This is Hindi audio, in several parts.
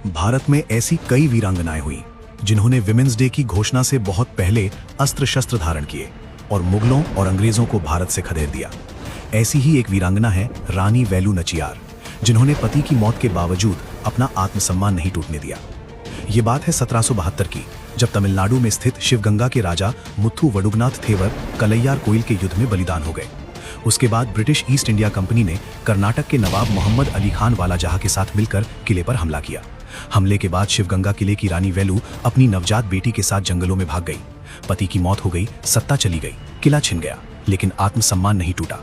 भारत में ऐसी कई वीरांगनाएं हुई जिन्होंने विमेंस डे की घोषणा से बहुत पहले अस्त्र शस्त्र धारण किए और मुगलों और अंग्रेजों को भारत से खदेड़ दिया। ऐसी ही एक वीरांगना है रानी वेलु नचियार, जिन्होंने पति की मौत के बावजूद अपना आत्मसम्मान नहीं टूटने दिया। ये बात है 1772 की, जब तमिलनाडु में स्थित शिवगंगा के राजा मुथु वडुगनाथ थेवर कलैयार कोइल के युद्ध में बलिदान हो गए। उसके बाद ब्रिटिश ईस्ट इंडिया कंपनी ने कर्नाटक के नवाब मोहम्मद अली खान वालाजहा के साथ मिलकर किले पर हमला किया। हमले के बाद शिवगंगा किले की रानी वेलु अपनी नवजात बेटी के साथ जंगलों में भाग गई। पति की मौत हो गई, सत्ता चली गई, किला छिन गया, लेकिन आत्मसम्मान नहीं टूटा।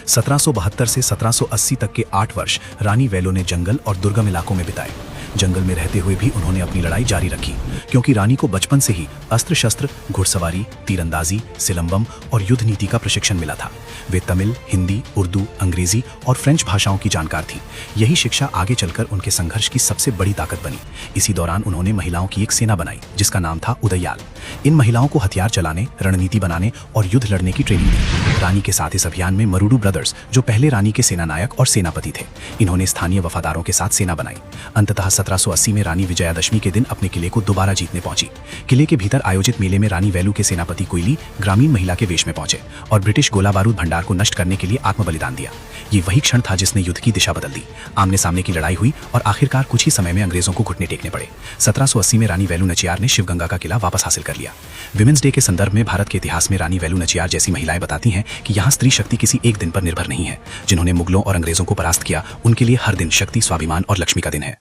1772 से 1780 तक के 8 वर्ष रानी वेलु ने जंगल और दुर्गम इलाकों में बिताए। जंगल में रहते हुए भी उन्होंने अपनी लड़ाई जारी रखी, क्योंकि रानी को बचपन से ही अस्त्र शस्त्र, घुड़सवारी, तीरंदाजी, सिलंबम और युद्ध नीति का प्रशिक्षण मिला था। वे तमिल, हिंदी, उर्दू, अंग्रेजी और फ्रेंच भाषाओं की जानकार थी। यही शिक्षा आगे चलकर उनके संघर्ष की सबसे बड़ी ताकत बनी। इसी दौरान उन्होंने महिलाओं की एक सेना बनाई जिसका नाम था उदयाल। इन महिलाओं को हथियार चलाने, रणनीति बनाने और युद्ध लड़ने की ट्रेनिंग दी। रानी के साथ इस अभियान में मरुडू ब्रदर्स, जो पहले रानी के सेनानायक और सेनापति थे, इन्होंने स्थानीय वफादारों के साथ सेना बनाई। अंततः 1780 में रानी विजयादशमी के दिन अपने किले को दोबारा जीतने पहुंची। किले के भीतर आयोजित मेले में रानी वेलु के सेनापति कोइली ग्रामीण महिला के वेश में पहुंचे और ब्रिटिश गोला बारूद भंडार को नष्ट करने के लिए आत्म बलिदान दिया। ये वही क्षण था जिसने युद्ध की दिशा बदल दी। आमने सामने की लड़ाई हुई और आखिरकार कुछ ही समय में अंग्रेजों को घुटने टेकने पड़े। 1780 में रानी वेलु नचियार ने शिवगंगा का किला वापस हासिल कर लिया। विमेंस डे के संदर्भ में भारत के इतिहास में रानी वेलु नचियार जैसी महिलाएं बताती हैं कि यहाँ स्त्री शक्ति किसी एक दिन पर निर्भर नहीं है। जिन्होंने मुगलों और अंग्रेजों को परास्त किया, उनके लिए हर दिन शक्ति, स्वाभिमान और लक्ष्मी का दिन है।